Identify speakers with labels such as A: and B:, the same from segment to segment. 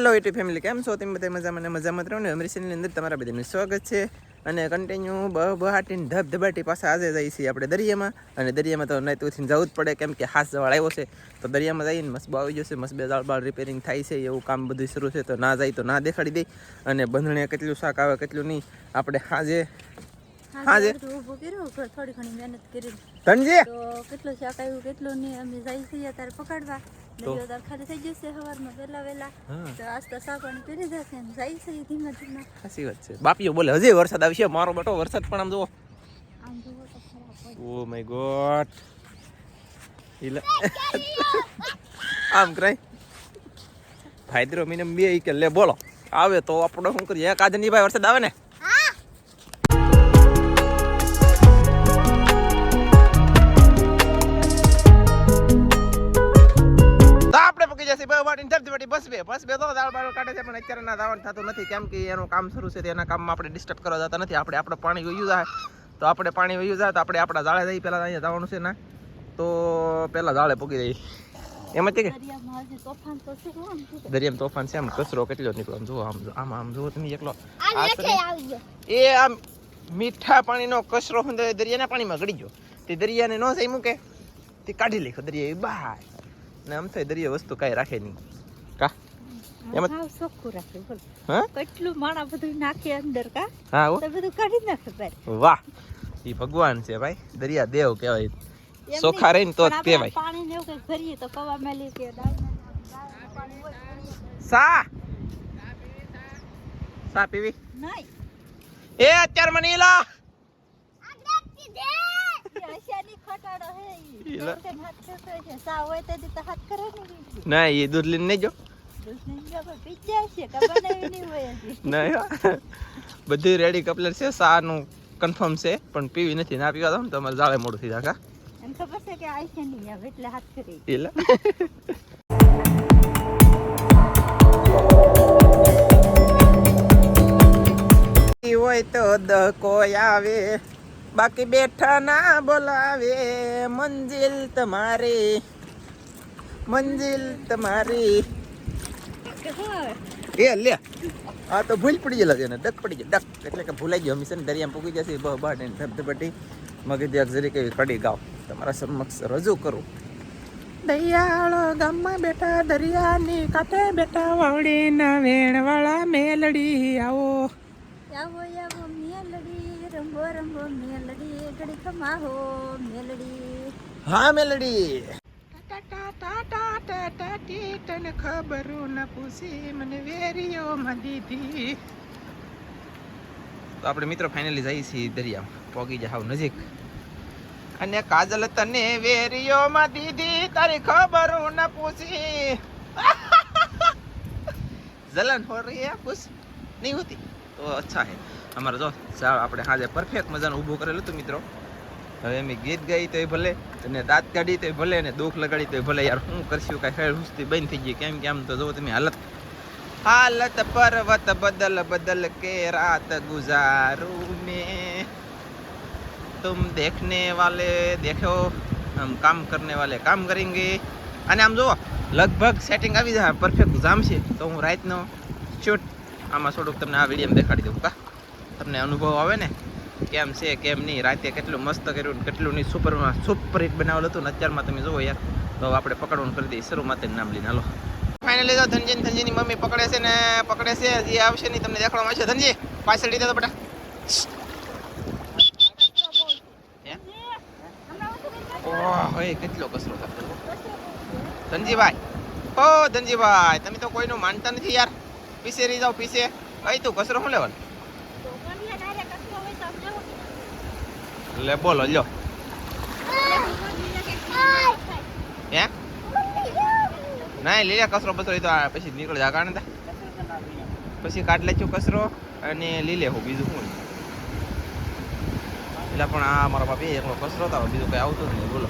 A: Hello YouTube family, કેમ છો તમે બધા? મજામાં રહો ને. અમારી ચેનલની અંદર તમારા બધાનું સ્વાગત છે. અને કન્ટિન્યુ બહાટીને ધબધબાટી પાછા આજે જઈએ છીએ આપણે દરિયામાં. અને દરિયામાં તો નહીં તો જવું જ પડે, કેમ કે હાથ જવાળ આવ્યો છે. તો દરિયામાં જઈને મસબો આવી જશે, મસબે જાળ રિપેરિંગ થાય છે, એવું કામ બધું શરૂ છે. તો ના જાય તો ના દેખાડી દઈ. અને બંધણે કેટલું શાક આવે કેટલું નહીં આપણે હાજે
B: ઉભું કર્યું, થોડી ઘણી મહેનત કરી
A: ધનજી
B: તો કેટલું શાક આવ્યું કેટલું નહીં. અમે જઈ છીએ ત્યારે પકડવા ખાલી થઈ જશે સવારમાં વહેલા તો આસ્તા સાપાણી કરી જશે એમ જાય છે ધીમે ધીમે.
A: સાચી વાત છે. બાપીઓ બોલે હજી વરસાદ આવશે. મારો બેટો વરસાદ પણ આમ જુઓ,
B: તો ખરાબ
A: ઓ માય ગોડ આમ કરાય ફાયદરો મિનિમમ બે કે લે બોલો આવે તો આપણે શું કરીએ? એક આજની ભાઈ વરસાદ આવે ને બસ બે તો દાળ બાળ કાઢે છે, પણ અત્યારે ના દાવણ થતું નથી, કેમ કે એનું કામ શરૂ છે. એના કામમાં આપણે ડિસ્ટર્બ કરવા જતા નથી. આપણે પાણી વયું જાય તો આપણે આપણા જાળે જઈએ. પહેલાં અહીંયા જવાનું છે ને, તો પહેલાં જાળે પૂગી જઈએ. એમ જ કે દરિયામાં તોફાન છે. આમ કચરો કેટલો નીકળો જુઓ, આમ જુઓ તમે એકલો. એ આમ મીઠા પાણીનો કચરો દરિયાના પાણીમાં ગળી ગયો. તે દરિયાને ન જઈ મૂકે તે કાઢી લેખો દરિયા બહાર ને. આમ થાય દરિયા વસ્તુ કાંઈ રાખે નહીં. વાહ, ઈ ભગવાન છે ભાઈ, દરિયા દેવ કહેવાય. સોખા રહીને તો જ કહેવાય. સા પીવી એ અત્યારે મને લા ના એ દૂધ લઈને નહીં જો બધી રેડી કપલેટ છે. સા નું કન્ફર્મ છે, પણ પીવી નથી. ના પીવા દો ને તમારે જાળે મોડું થઈ જાય. હોય તો કોઈ આવે, બાકી બેઠા ના બોલાવે. મંજિલ તમારી એ લે. આ તો ભૂલ પડી ગયેલા છે ને, ડક પડી ગયો. ડક એટલે કે ભૂલાઈ ગયો. હમીશન દરિયામાં પૂગી જશે. બહાર ધબધબટી મગજ જરી કેવી કડી ગાવ તમારા સમક્ષ રજૂ કરું. દયાળો ગામમાં બેઠા, દરિયાની કાંઠે બેઠા, વાવડીના વેણવાળા મેલડી આવો
B: મેલડી, રંગો રંગો મેલડી, ઘડી ખમાહો મેલડી.
A: હા મેલડી, તને ખબર ન પૂછી મને વેરીઓ માં દીધી. તો આપણે મિત્રો ફાઇનલી જઈએ છીએ દરિયામાં, પોગી જાવ નજીક. અને કાજલ તને વેરીઓ માં દીધી, તારી ખબર ન પૂછી. જલન હો રહી હે, ખુશ નહીં હોતી તો અચ્છા હે. અમારે જો આપણે હાજે પરફેક્ટ મજાનું ઊભું કરેલું હતું મિત્રો. હવે અમે ગીત ગાઈ તો ભલે, અને દાંત કાઢી તો ભલે, અને દુઃખ લગાડી તો ભલે. યાર શું કરશું? કાંઈ ખેડ હુસ્તી બંધ થઈ ગઈ. કેમ કે આમ તો જો તમે હાલત પર્વત બદલ કે રાત ગુજારું મેં. तुम देखने वाले देखो, हम काम करने वाले काम करेंगे. અને આમ જુઓ લગભગ સેટિંગ આવી જાય, પરફેક્ટ જામ છે. તો હું રાતનો શૂટ આમાં થોડુંક તમને આ વિડીયો દેખાડી દઉં. કા તમને અનુભવ આવે ને કેમ છે કેમ નહીં. રાતે કેટલું મસ્ત કર્યું, કેટલું નહીં સુપર હિટ બનાવેલું હતું ને. અત્યારમાં તમે જુઓ યાર. તો આપણે પકડવાનું કરી દઈએ શરૂમાં નામ લઈને. હાલો ફાઇનલી તો ધનજીની મમ્મી પકડે છે ને પકડે છે. હજી આવશે નહીં, તમને દેખાડવામાં આવશે. ધનજી પાછળ લીધા તો બેટા. ઓહ કેટલો કચરો થતો ધનજીભાઈ. ઓ ધનજીભાઈ, તમે તો કોઈનું માનતા નથી યાર. પીછે રહી જાઓ પીછે. કઈ તું કચરો શું લેવાનું? લે બોલો લ્યો. હે ના લીલા કચરો બચરો તો પછી નીકળી જાય. કારણ પછી કાઢ લે કચરો અને લીલે હું બીજું શું. એટલે પણ આ મારા બાપી એકલો કચરો હતો, બીજું કઈ આવતું જ નહીં. બોલો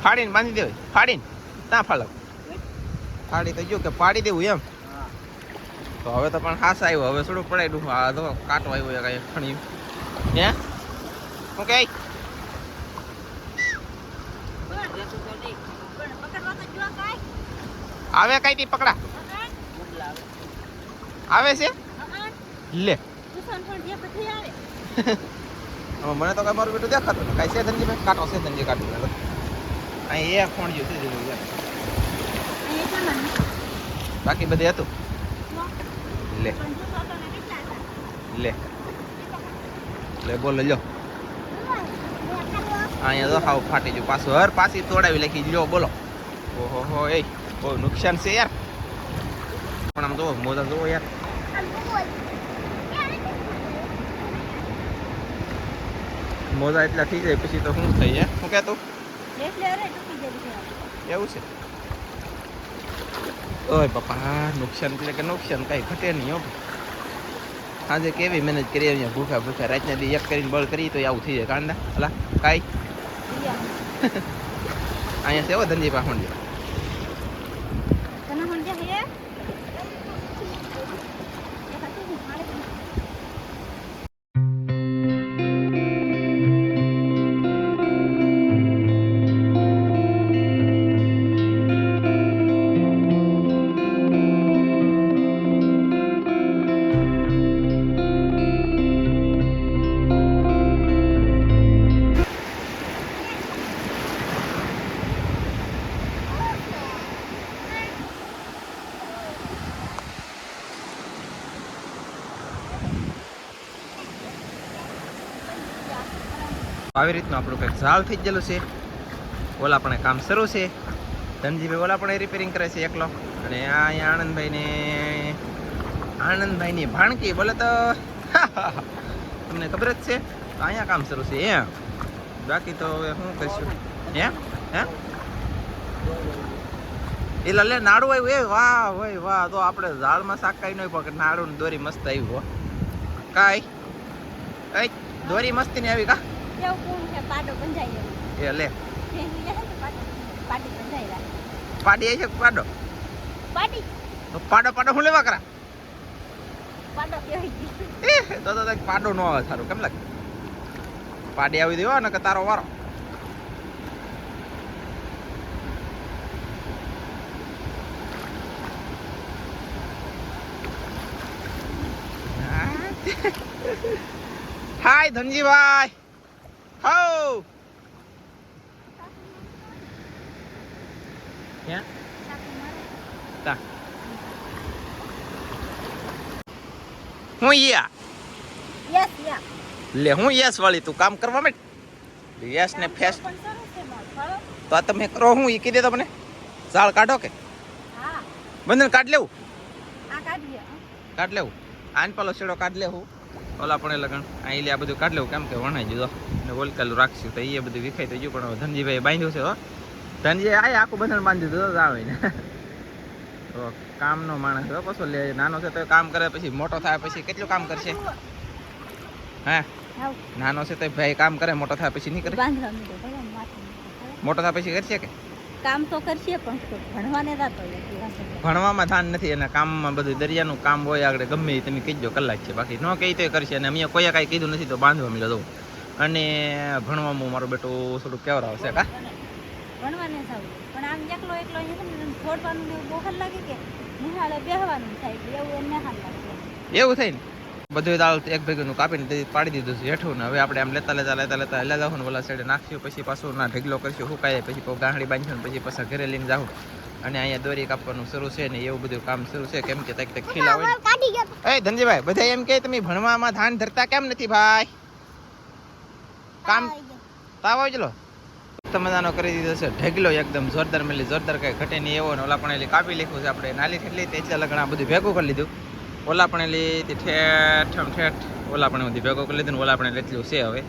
A: ફાડીને બાંધી દેવાય. ફાડીને ના ફાળવ ફાડી તો ગયું કે ફાડી દેવું એમ. તો હવે તો પણ હાસ આવ્યો. હવે થોડું પડાયું. આ તો કાટો આવ્યો કઈ ખણી. હે શું કે આવે કઈ થી પકડા આવે છે લે મને તો કઈ મારું બેટું દેખાતું ને કઈ છે ધનજીભાઈ કાંટો છે ધનજી કાઢું અહીં એ ફોન જ્યું છે બાકી બધે હતું લે લે લે બોલો લ્યો અહીંયા તો હાવ ફાટી ગયું પાછું હર પાછી તોડાવી લખી લ્યો બોલો ઓહો હો એ બહુ નુકસાન છે યાર પણ આમ જોવો મોજા જોવો યાર મોજા એટલા થઈ જાય પછી તો શું થઈ હે શું કહેતું એવું છે ઓય બાપા નુકસાન એટલે કે નુકસાન કઈ ઘટે નહીં હો આજે કેવી મહેનત કરી અહીંયા ભૂખા ભૂખા રાતના દી એક કરીને બળ કરી તો આવું થઈ જાય કાંડા અલા કાઈ અહીંયા છે ધનજી પાખંડ આવી રીતનું આપણું કંઈક ઝાલ થઈ ગયેલું છે ઓલા પણ કામ શરૂ છે ધનજીભાઈ ઓલા પણ રિપેરિંગ કરે છે એકલો અને આ અહીંયા આનંદભાઈની ભાણકી બોલે તો તમને ખબર જ છે અહીંયા કામ શરૂ છે એમ બાકી તો હવે શું કરીશું હે હે એટલે લે નાડું આવ્યું એ વાહ ભાઈ વાહ તો આપણે ઝાડમાં શાક કાંઈ નહીં પણ નાડું ને દોરી મસ્ત આવી હો કાંઈ દોરી મસ્તી ની આવી કા એ લે પાડી આવી છે પાડો પાડો શું લેવા કરા તો પાડો નો આવે સારું કેમ લાગે પાડી આવી દેવા ને કે તારો વારો હાય ધનજીભાઈ હાઉ Yeah. તા હું યા લે હું યસ વાળી તું કામ કરવા માંડ યસ ને ફેસ તો આ તમે કરો હું ઈ કીધે તો મને ઝાડ કાઢો કે બંધન કાઢ લેવું કાઢ લેવું આન પાલો છેડો કાઢ લેવું ઓલા પણ લગન અહીં લે આ બધું કાઢ લેવું કેમ કે વણાઈ જજો ને ઓલકાલું રાખશું તો એ બધું વિખાઈ થઈ ગયું પણ ધનજીભાઈ બાંધ્યું છે હો ધનજી આ આખું બંધન બાંધી દીધું આવે ને તો કામનો માણસ હો પાછો લે નાનો છે તો કામ કરે પછી મોટો થાય પછી કેટલું કામ કરશે હે નાનો છે તો ભાઈ કામ કરે મોટો થાય પછી નહીં કરે મોટો થાય પછી કરશે કે
B: કામ તો કરશે પણ ભણવાને રાતો
A: ભણવામાં ધ્યાન નથી અને કામમાં બધું દરિયાનું કામ હોય આગળ ગમે તમે કીધો કલાક છે બાકી ન કહી તો કરશે અને અમે કોઈ કાંઈ કીધું નથી તો બાંધવા મળ્યો દઉં અને ભણવામાં મારો બેટો થોડુંક કેવર આવશે કા
B: ભણવાને જાવ પણ આમ એકલો છોડવાનું બહુ હાલ લાગે કે નિહાળે બેહવાનું થાય એટલે એવું એને હાલ લાગે
A: એવું થાય ને બધું દાળ એક ભેગું કાપીને પાડી દીધું છે હેઠું ને હવે આપણે આમ લેતા જાઉં ને ઓલા સાઈડે નાખ્યું પછી પાછું ના ઢગલો કરશું સુકાય પછી ગાંહડી બાંધશું ને પછી પાછા ઘરે લઈને જાઉં અને અહીંયા દોરી કાપવાનું શરૂ છે ને એવું બધું કામ શરૂ છે કેમ કે તક ખીલા હોય એ ધનજીભાઈ બધા એમ કે તમે ભણવામાં ધ્યાન ધરતા કેમ નથી ભાઈ કામ તાવ આવી ચલો મજાનો કરી દીધો છે ઢગલો એકદમ જોરદાર મેલી જોરદાર કઈ ઘટે નહીં એવો ને ઓલા પણ એલી કાપી લીધું છે આપણે નાલી ઠેટલી તેટલા લગણા બધું ભેગું કરી લીધું ઓલા પણ એલી ઠેઠ ઓલા પણ બધી ભેગું કરી લીધું ને ઓલા પણ એટલું છે હવે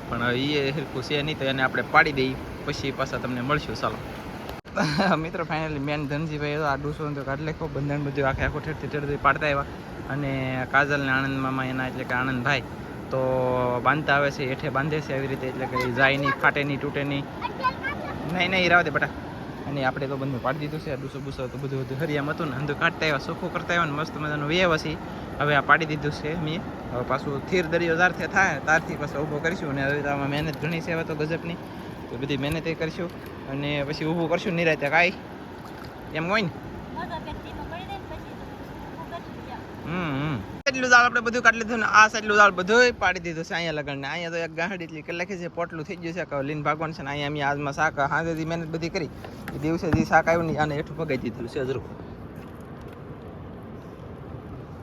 A: પણ હવે એ હરખું છે નહીં તો એને આપણે પાડી દઈએ પછી પાછા તમને મળશું ચાલો મિત્રો ફાઇનલી મેન ધનજીભાઈ તો આ ડૂસો તો કાઢી લેખો બંધન બધું આખું ઠેઠથી પાડતા આવ્યા અને કાજલને આનંદ મામા એના એટલે કે આનંદભાઈ તો બાંધતા આવે છે હેઠે બાંધે છે આવી રીતે એટલે કે જાય નહીં ફાટે નહીં તૂટે નહીં નહીં રાવ દે બટા અને આપણે તો બંધ પાડી દીધું છે ડૂસો બૂસો તો બધું હરિયામ હતું ને અંધું કાઢતા આવ્યા ચોખ્ખું કરતા આવ્યા ને મસ્ત મજાનું વ્યવસી હવે આ પાડી દીધું છે મેં હવે પાછું થીર દરિયો જારથી થાય તારથી પાછું ઊભો કરીશું અને હવે આમાં મહેનત ઘણી છે હવે તો ગજબની તો બધી મહેનત એ કરશું અને પછી ઊભું કરશું નિરાતે કાંઈ એમ હોય ને. એટલું દાળ આપણે બધું કાઢી લીધું ને આ સાઈડનું દાળ બધું પાડી દીધું છે અહીંયા લગન ને અહીંયા તો એક ગાંડી એટલી કલાકે છે પોટલું થઈ ગયું છે કે લીન ભાગવાનું છે ને અહીંયા અમે આજમાં શાક હાજેથી મહેનત બધી કરી એ દિવસે જે શાક આવ્યું ને આને હેઠું ભગાઈ દીધું છે જરૂર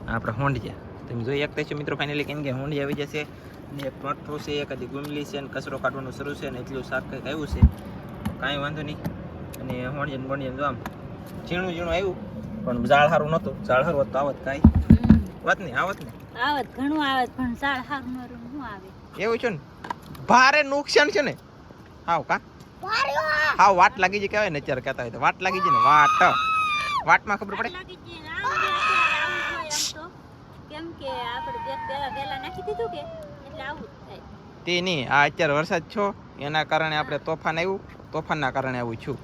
A: આપણે હોંડિયા તમે જોઈ શકતા છો મિત્રો ફાઇનલી કેમ કે હોંડિયા આવી જશે ને એક ટોટરું છે કદી ગુમલી છે ને કચરો કાઢવાનું શરૂ છે ને એટલું શાક કંઈક આવ્યું છે કાંઈ વાંધો નહીં અને હોંડિયા બોંડિયા જો આમ ઝીણું ઝીણું આવ્યું પણ ઝાડ સારું નહોતું ઝાડ સારું હોત તો આવત કાંઈ વાત નહીં આવત ને
B: આવત ઘણું આવત પણ ઝાડ હારું નરું શું આવે
A: એવું છે ને ભારે નુકસાન છે ને હાવ કા હાવ વાટ લાગી જાય કહેવાય ને અત્યારે કહેતા હોય તો વાટ લાગી જાય ને વાટમાં ખબર પડે
B: લાગી ગઈ ને આવું તો કેમ કે આપણે બે પેલા વેલા નાખી દીધું કે એટલે આવું થાય
A: તે નહીં આ અત્યારે વરસાદ છો એના કારણે આપણે તોફાનના કારણે આવું છું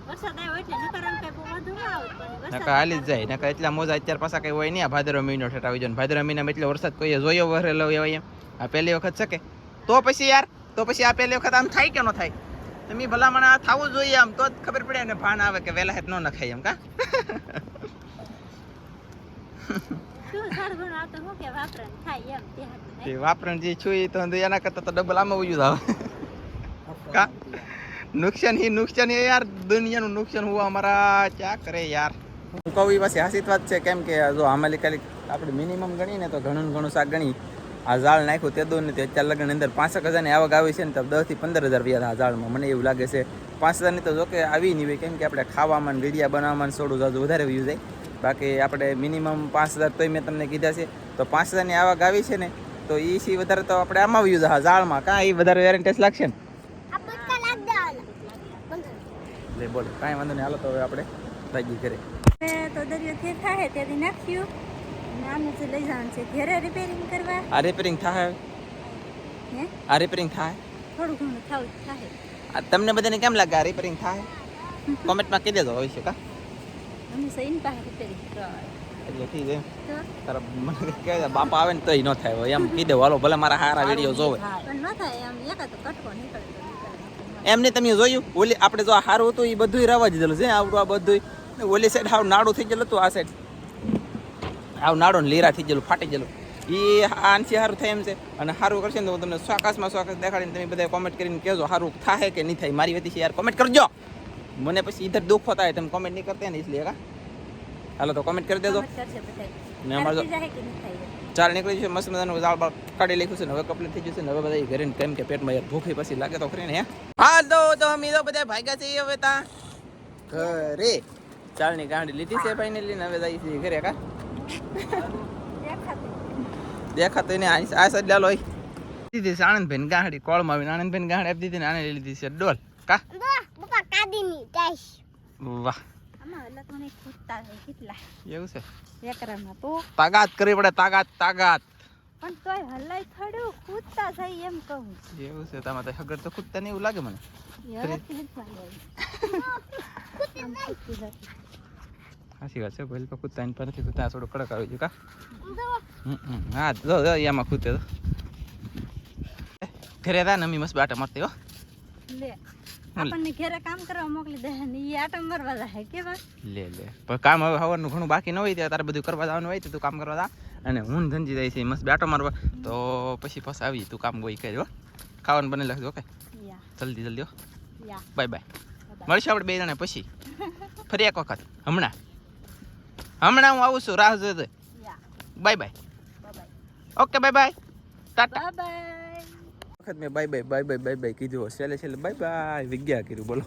B: વરસાદ આવ્યો એટલે નકર આમ કઈ બહુ વાંધો ન આવત પણ
A: નકા હાલી જ જાય નકા એટલા મોજા અત્યારે પાછા કઈ હોય નહીં આ ભાદરવો મહિનો ઠેઠ આવી જાય ભાદરવા મહિનામાં એટલો વરસાદ કોઈએ જોયો વરેલો એવા એમ આ પહેલી વખત શકે તો પછી આ પહેલી વખત આમ થાય કે ન થાય તમે ભલામણ આ થવું જોઈએ આમ તો જ ખબર પડે ને ભાન આવે કે વહેલા હેત ન નખાય એમ કા
B: શું ઝાડ ઘણું આવતો હું કે વાપરણ થાય એમ તે હાથું
A: તે વાપરણ જે છું એ તો એના કરતા તો ડબલ આમાં ઉજું આવે કા નુકસાન હી યાર દુનિયાનું નુકસાન હુआ हमारा क्या करे यार હું કહું એ પાસે હાસિત વાત છે કેમ કે જો આમાં ખાલી આપણે મિનિમમ ગણીએ ને તો ઘણું શાક ગણી આ ઝાડ નાખ્યું તે દો ને તે અત્યારે લગન અંદર 5,000 આવક આવી છે ને તો 10,000 થી 15,000 રૂપિયા આ ઝાડમાં મને એવું લાગે છે 5,000 ની તો જો કે આવી નહીં હોય કેમ કે આપણે ખાવામાં વિડીયા બનાવવામાં થોડું જાજુ વધારે વ્યૂ જાય બાકી આપણે મિનિમમ 5,000 તોય મેં તમને કીધા છે તો 5,000 ની આવક આવી છે ને તો એ સી વધારે તો આપણે આમાં વ્યૂ જાય ઝાડમાં કાં એ વધારે વેરેન્ટેસ લાગશે ને લે બોલો કાંઈ વાંધો નહીં હાલો તો હવે આપણે ભાગી ઘરે
B: તો દરિયો ફેર થાય ત્યાંથી નાખ્યું અને આને જે લઈ જવાનું છે ઘરે રિપેરિંગ કરવા
A: આ રિપેરિંગ થાય
B: હે
A: આ રિપેરિંગ થાય
B: થોડું ઘણું થાવું થાય
A: આ તમને બધાને કેમ લાગે આ રિપેરિંગ થાય કોમેન્ટમાં કહી દેજો હોય છે કા
B: અમે સહીન પાસે રિપેરિંગ કરવા
A: એટલે ઠીક છે
B: તો
A: તારા મને કહે બાપા આવે ને તોય ન થાય હોય એમ કહી દે હાલો ભલે મારા સારા વિડીયો જોવે
B: પણ ન થાય એમ એકા તો કટકો નીકળે
A: એમને તમે જોયું ઓલી આપણે જો આ સારું હતું એ બધું રવા દીધેલું છે આવડું આ બધું ઓલી સાઈડ હાવ નાડું થઈ ગયેલું હતું આ સાઈડ હાવ નાડો ને લીરા થઈ ગયેલું ફાટી ગયેલું એ આનથી સારું થાય એમ છે અને સારું કરશે ને તો હું તમને ચોક્કસ દેખાડીને તમે બધા કોમેન્ટ કરીને કહેજો સારું થાય કે નહીં થાય મારી વતી યાર કોમેન્ટ કરજો મને પછી ઇધર દુઃખ હોતા હોય તમે કોમેન્ટ નહીં કરતા ને इसलिए કા હાલો તો કોમેન્ટ કરી દેજો ને અમારે ચાલ નીકળી છે મસ્ત મજાનું દાળ બાળ કાઢી લખ્યું છે ને હવે કમ્પ્લીટ થઈ જશે ને હવે બધા ઘરે કેમ કે પેટમાં યાર ભૂખી પછી લાગે તો ખરી ને હે હા તો અમે તો બધા ભાગ્યા છે હવે તા ઘરે ચાલની ગાંડી લીધી છે ફાઇનલી ને હવે જઈએ છીએ ઘરે કા દેખાતો ને આ સાઈડ લાલો દીધી છે આનંદભાઈ ગાંડી કોળમાં આવીને આનંદભાઈ ગાંડી આપી દીધી ને આને લઈ લીધી છે ડોલ કા
B: પપ્પા કાદીની ટેશ
A: વાહ
B: આમાં એટલે તો નહીં ખૂટતા છે કેટલા
A: એવું છે
B: એકરામાં તો
A: તાકાત કરવી પડે તાકાત
B: પણ તોય હલાઈ થડ્યું ખૂટતા જાય એમ કહું
A: એવું છે તમારે હગર તો ખૂટતા નહીં એવું લાગે મને સાચી વાત છે ભલે ખૂટતા પર નથી ખૂટતા થોડું કડક આવી ગયું કા હા જો એમાં ખૂટે તો ઘરે હતા ને મસ્ત આટા મારતી હો
B: લે આપણને ઘરે કામ કરવા મોકલી દે ને ઈ આટા મારવા જાય કેવા
A: લે પણ કામ હવે હવારનું ઘણું બાકી ન હોય ત્યારે તારે બધું કરવા જવાનું હોય તો તું કામ કરવા જા અને હું ધનજી જાય છે મસ્ત આટો મારવા તો પછી આવી તું કામ ગોઈ કરી હો ખાવાનું બને લખજો ઓકે જલ્દી હો બાય બાય મળશે આપણે બે જણા પછી ફરી એક વખત હમણાં હું આવું છું રાહ જોજે bye bye okay bye bye Tata
B: by
A: વખત મેં બાય બાય કીધું છેલ્લે બાય બાય વિજ્ઞા કર્યું બોલો